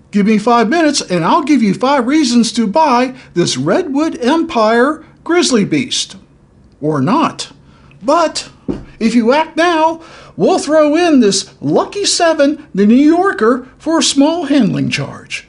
Give me 5 minutes and I'll give you 5 reasons to buy this Redwood Empire Grizzly Beast. Or not. But if you act now, we'll throw in this Lucky 7, the New Yorker, for a small handling charge.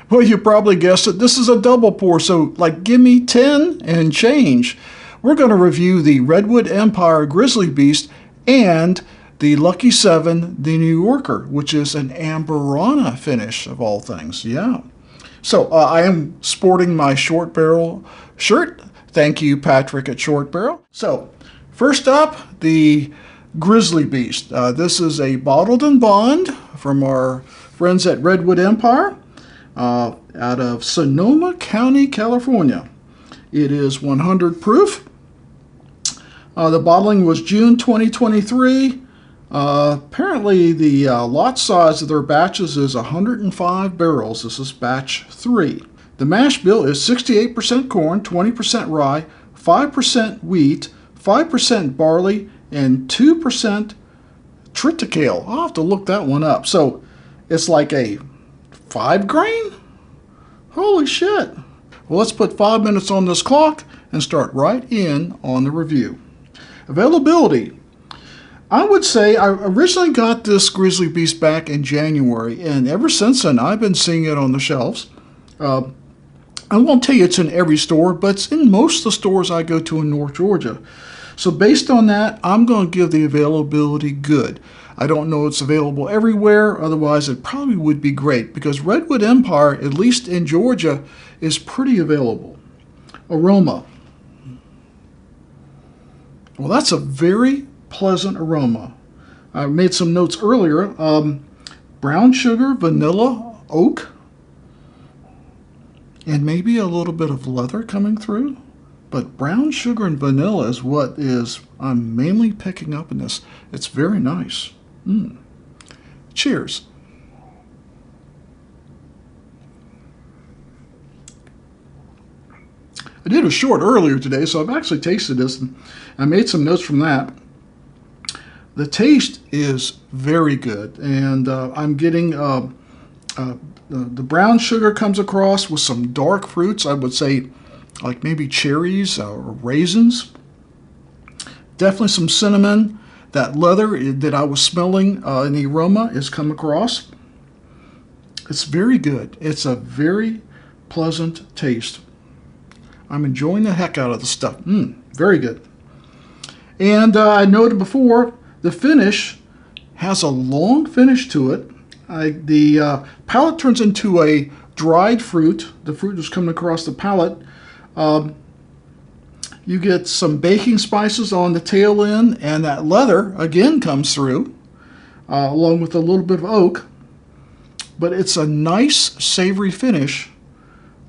Well, you probably guessed it. This is a double pour, so like give me 10 and change. We're going to review the Redwood Empire Grizzly Beast and the Lucky 7, the New Yorker, which is an Amburana finish of all things. Yeah. So I am sporting my Short Barrel shirt. Thank you, Patrick at Short Barrel. So first up, the Grizzly Beast. This is a bottled and bond from our friends at Redwood Empire. Out of Sonoma County, California. It is 100 proof. The bottling was June 2023. Apparently the lot size of their batches is 105 barrels. This is batch 3. The mash bill is 68% corn, 20% rye, 5% wheat, 5% barley, and 2% triticale. I'll have to look that one up. So it's like a 5 grain? Holy shit. Well, let's put 5 minutes on this clock and start right in on the review. Availability. I would say I originally got this Grizzly Beast back in January, and ever since then I've been seeing it on the shelves. I won't tell you it's in every store, but it's in most of the stores I go to in North Georgia. So based on that, I'm going to give the availability good. I don't know it's available everywhere, otherwise it probably would be great, because Redwood Empire, at least in Georgia, is pretty available. Aroma. Well, that's a very pleasant aroma. I made some notes earlier. Brown sugar, vanilla, oak, and maybe a little bit of leather coming through. But brown sugar and vanilla is what I'm mainly picking up in this. It's very nice. Cheers. I did a short earlier today, so I've actually tasted this, and I made some notes from that. The taste is very good, and I'm getting the brown sugar comes across with some dark fruits. I would say like maybe cherries or raisins. Definitely some cinnamon. That leather that I was smelling in the aroma is come across. It's very good. It's a very pleasant taste. I'm enjoying the heck out of the stuff. Very good. And I noted before, the finish has a long finish to it. The palate turns into a dried fruit. The fruit is coming across the palate. You get some baking spices on the tail end, and that leather again comes through, along with a little bit of oak. But it's a nice savory finish,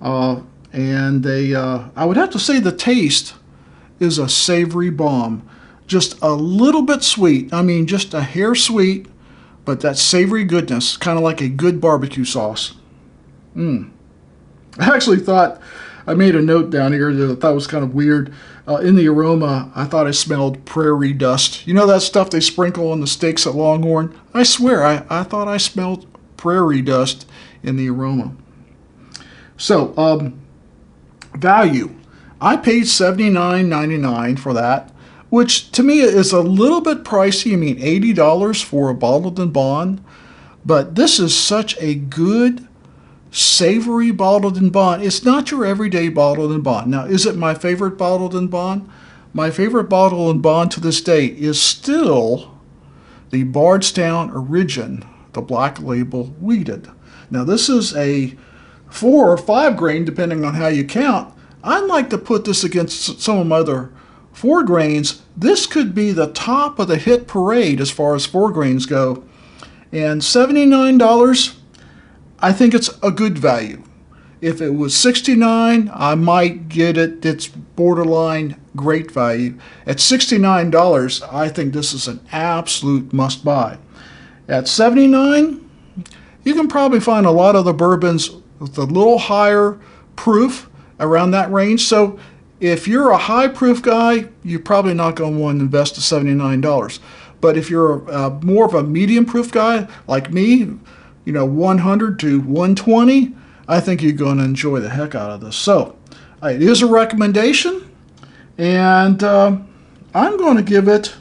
and I would have to say the taste is a savory bomb. Just a little bit sweet. I mean, just a hair sweet, but that savory goodness, kind of like a good barbecue sauce. I actually thought, I made a note down here that I thought was kind of weird. In the aroma, I thought I smelled prairie dust. You know that stuff they sprinkle on the steaks at Longhorn? I swear, I thought I smelled prairie dust in the aroma. So, value. I paid $79.99 for that, which to me is a little bit pricey. I mean, $80 for a bottled and bond. But this is such a good, savory bottled and bond. It's not your everyday bottled and bond. Now, is it my favorite bottled and bond? My favorite bottled and bond to this day is still the Bardstown Origin, the black label wheated. Now, this is a 4 or 5 grain, depending on how you count. I'd like to put this against some of my other 4 grains. This could be the top of the hit parade as far as 4 grains go. And $79, I think it's a good value. If it was $69, I might get it. It's borderline great value. At $69, I think this is an absolute must buy. At $79, you can probably find a lot of the bourbons with a little higher proof around that range. So if you're a high proof guy, you're probably not going to want to invest the $79. But if you're more of a medium proof guy like me, 100 to 120, I think you're going to enjoy the heck out of this. So it is a recommendation, and I'm going to give it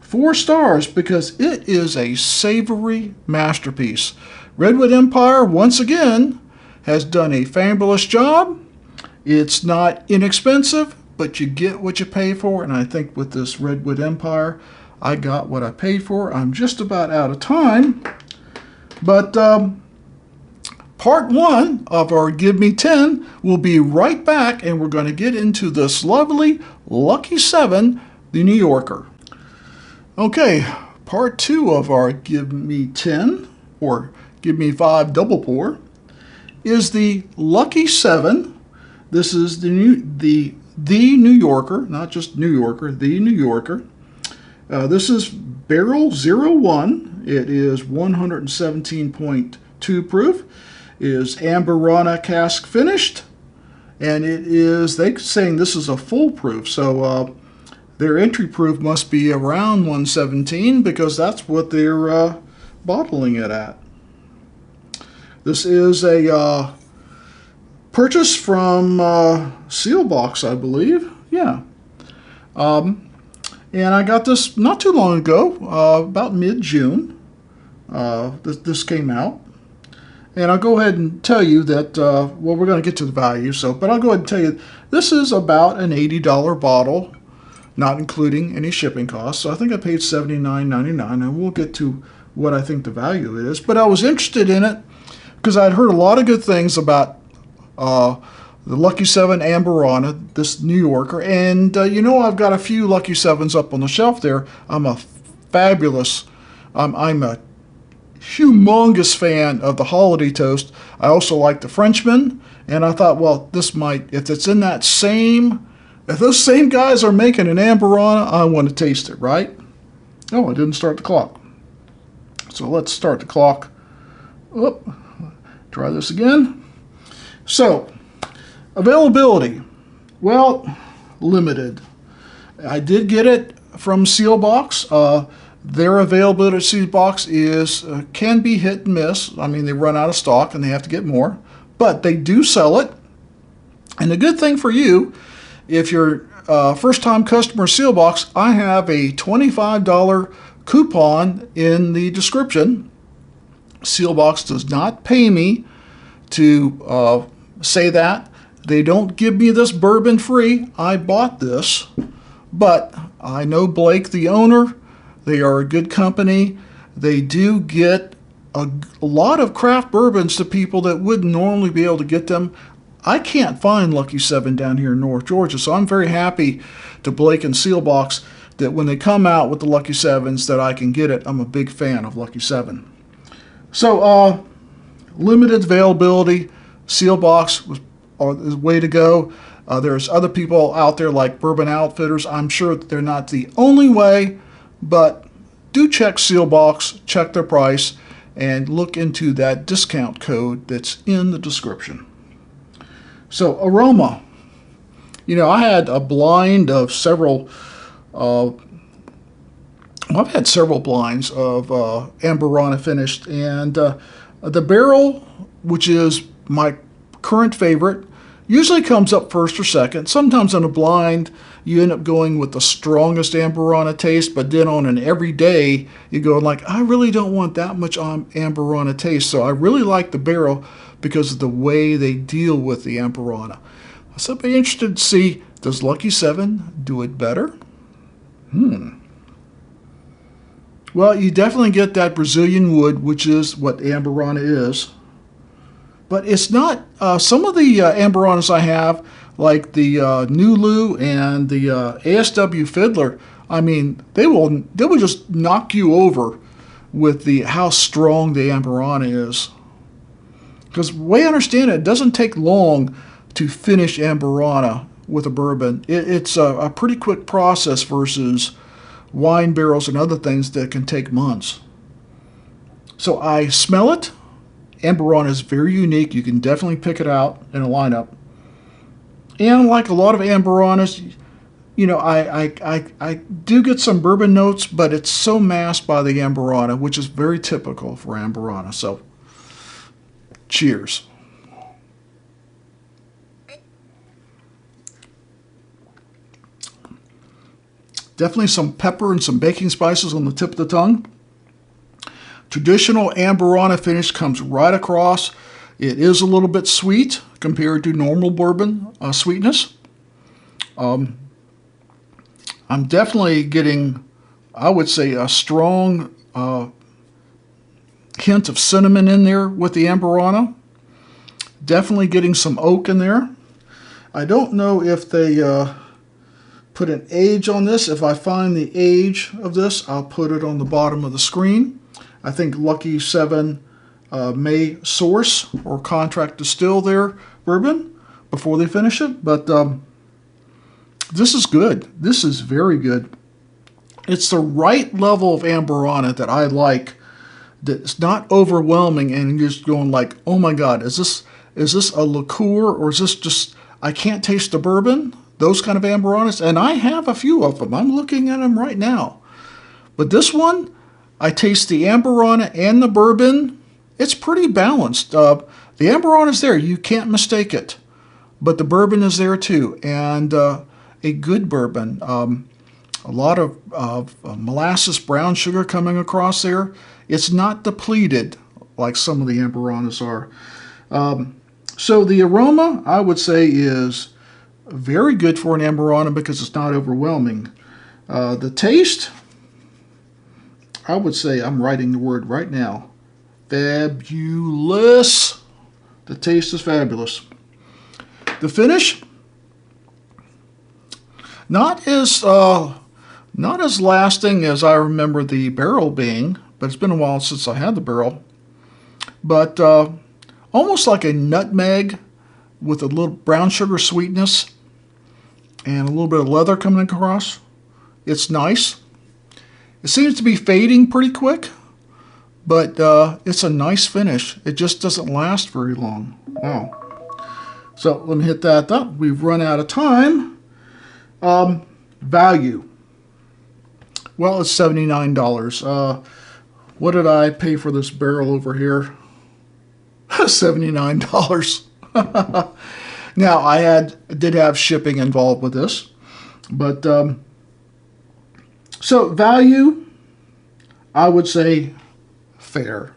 4 stars because it is a savory masterpiece. Redwood Empire, once again, has done a fabulous job. It's not inexpensive, but you get what you pay for, and I think with this Redwood Empire, I got what I paid for. I'm just about out of time, but part 1 of our Give Me 10 will be right back, and we're going to get into this lovely Lucky 7, the New Yorker. Okay, part 2 of our Give Me 10, or Give Me 5 double pour, is the Lucky 7. This is the New Yorker, not just New Yorker, the New Yorker. This is Barrell 01. It is 117.2 proof. It is Amburana cask finished, and it is, they're saying this is a full proof, so their entry proof must be around 117 because that's what they're bottling it at. This is a purchase from Sealbox, I believe. Yeah. And I got this not too long ago, about mid-June. This came out. And I'll go ahead and tell you that, well, we're going to get to the value, but I'll go ahead and tell you, this is about an $80 bottle, not including any shipping costs. So I think I paid $79.99, and we'll get to what I think the value is. But I was interested in it because I'd heard a lot of good things about the Lucky 7 Amburana, this New Yorker, and I've got a few Lucky 7s up on the shelf there. I'm a humongous fan of the Holiday Toast. I also like the Frenchman, and I thought, well, this might, if it's in that same, if those same guys are making an Amburana, I want to taste it, right? Oh, I didn't start the clock. So let's start the clock. Oh, try this again. So, availability, well, limited. I did get it from Sealbox. Their availability at Sealbox is can be hit and miss. I mean, they run out of stock and they have to get more, but they do sell it. And the good thing for you, if you're a first-time customer of Sealbox, I have a $25 coupon in the description. Sealbox does not pay me to say that. They don't give me this bourbon free. I bought this, but I know Blake, the owner. They are a good company. They do get a lot of craft bourbons to people that wouldn't normally be able to get them. I can't find Lucky 7 down here in North Georgia, so I'm very happy to Blake and Sealbox that when they come out with the Lucky 7s that I can get it. I'm a big fan of Lucky 7. So, limited availability. Sealbox was the way to go. There's other people out there like Bourbon Outfitters. I'm sure that they're not the only way, but do check Sealbox, check their price, and look into that discount code that's in the description. So, aroma. I had a blind of several, I've had several blinds of Amburana finished, and the Barrell, which is my current favorite, usually comes up first or second. Sometimes on a blind, you end up going with the strongest Amburana taste, but then on an everyday, you go like, I really don't want that much Amburana taste. So I really like the Barrell because of the way they deal with the Amburana. So I'd be interested to see, does Lucky 7 do it better? Well, you definitely get that Brazilian wood, which is what Amburana is. But it's not, some of the Amburanas I have, like the Nulu and the ASW Fiddler, I mean, they will just knock you over with how strong the Amburana is. Because the way I understand it doesn't take long to finish Amburana with a bourbon. It's a pretty quick process versus wine barrels and other things that can take months. So I smell it, Amburana is very unique. You can definitely pick it out in a lineup. And like a lot of Amburanas, you know, I do get some bourbon notes, but it's so masked by the Amburana, which is very typical for Amburana. So, cheers. Definitely some pepper and some baking spices on the tip of the tongue. Traditional Amburana finish comes right across. It is a little bit sweet compared to normal bourbon sweetness. I'm definitely getting, I would say, a strong hint of cinnamon in there with the Amburana. Definitely getting some oak in there. I don't know if they put an age on this. If I find the age of this, I'll put it on the bottom of the screen. I think Lucky 7 may source or contract distill their bourbon before they finish it, but this is good. This is very good. It's the right level of Amburana that I like. That's not overwhelming and you're just going like, oh my God, is this a liqueur or is this just, I can't taste the bourbon? Those kind of Amburanas, and I have a few of them. I'm looking at them right now. But this one, I taste the Amburana and the bourbon. It's pretty balanced. The Amburana is there. You can't mistake it. But the bourbon is there too. And a good bourbon. A lot of molasses, brown sugar coming across there. It's not depleted like some of the Amburanas are. So the aroma, I would say, is very good for an Amburana because it's not overwhelming. The taste, I would say, I'm writing the word right now, fabulous. The taste is fabulous. The finish, not as lasting as I remember the Barrell being, but it's been a while since I had the Barrell. But almost like a nutmeg with a little brown sugar sweetness and a little bit of leather coming across. It's nice. It seems to be fading pretty quick, but it's a nice finish. It just doesn't last very long. Wow. So let me hit that up. We've run out of time. Value. Well, it's $79. What did I pay for this barrel over here? $79. Now, I did have shipping involved with this, but so value, I would say fair.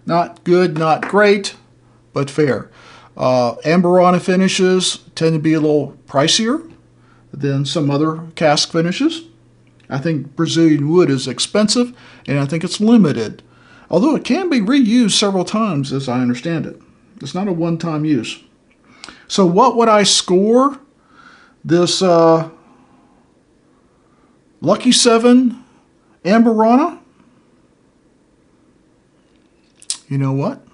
Not good, not great, but fair. Amburana finishes tend to be a little pricier than some other cask finishes. I think Brazilian wood is expensive, and I think it's limited. Although it can be reused several times, as I understand it. It's not a one-time use. So what would I score this Lucky 7 Amburana? You know what?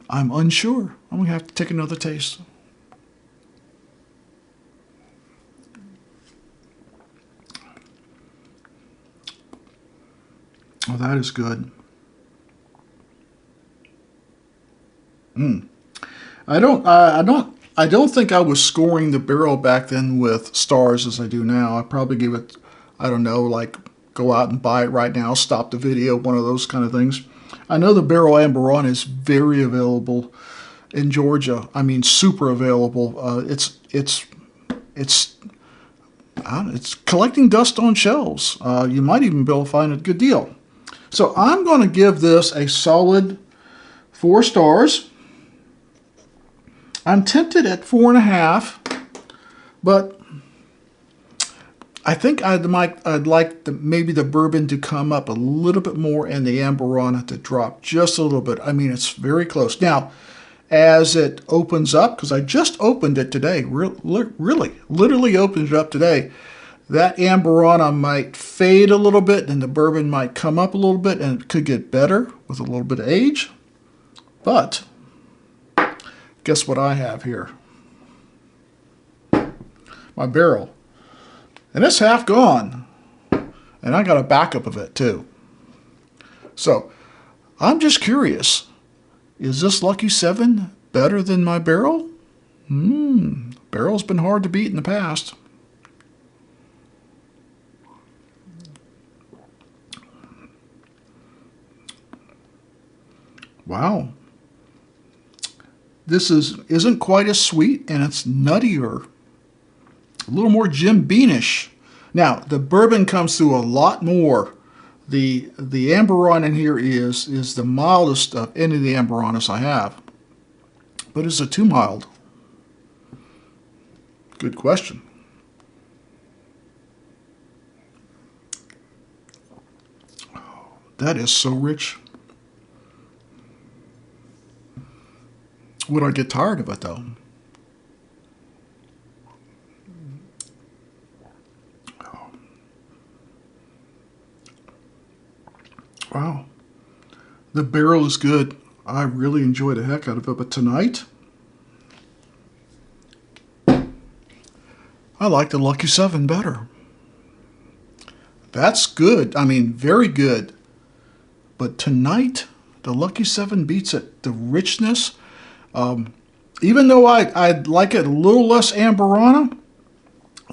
I'm unsure. I'm going to have to take another taste. Oh, that is good. I don't think I was scoring the barrel back then with stars as I do now. I probably give it, I don't know, like go out and buy it right now, stop the video, one of those kind of things. I know the Barrell Amburana is very available in Georgia. I mean, super available. It's collecting dust on shelves. You might even be able to find a good deal. So I'm going to give this a solid 4 stars. I'm tempted at 4.5, but I think I'd like maybe the bourbon to come up a little bit more and the Amburana to drop just a little bit. I mean, it's very close. Now, as it opens up, because I just opened it today, literally opened it up today, that Amburana might fade a little bit and the bourbon might come up a little bit and it could get better with a little bit of age. But guess what I have here? My barrel. And it's half gone. And I got a backup of it too. So I'm just curious, is this Lucky 7 better than my Barrell? Barrell's been hard to beat in the past. Wow. This isn't quite as sweet, and it's nuttier. A little more Jim Beanish. Now, the bourbon comes through a lot more. The Amburana in here is the mildest of any of the Amburanas I have. But is it too mild? Good question. Oh, that is so rich. Would I get tired of it, though? Wow. The Barrell is good. I really enjoyed the heck out of it. But tonight, I like the Lucky 7 better. That's good. I mean, very good. But tonight, the Lucky 7 beats it. The richness. Even though I'd like it a little less Amburana,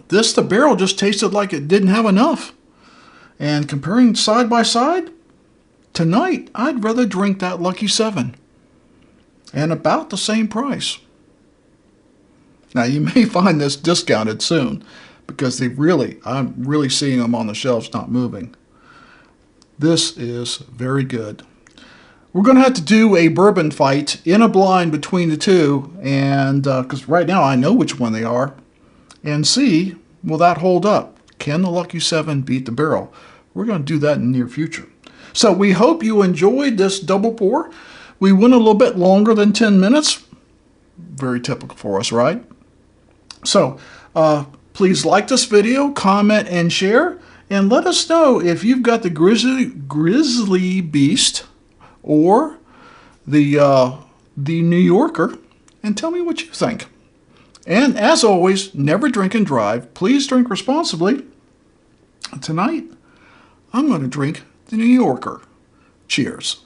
the Barrell just tasted like it didn't have enough. And comparing side by side, tonight I'd rather drink that Lucky 7. And about the same price. Now you may find this discounted soon because I'm really seeing them on the shelves not moving. This is very good. We're going to have to do a bourbon fight in a blind between the two, and because right now I know which one they are, and see, will that hold up? Can the Lucky 7 beat the Barrell? We're going to do that in the near future. So we hope you enjoyed this double pour. We went a little bit longer than 10 minutes. Very typical for us, right? So please like this video, comment, and share, and let us know if you've got the Grizzly Beast or the New Yorker, and tell me what you think. And as always, never drink and drive. Please drink responsibly. Tonight, I'm going to drink the New Yorker. Cheers.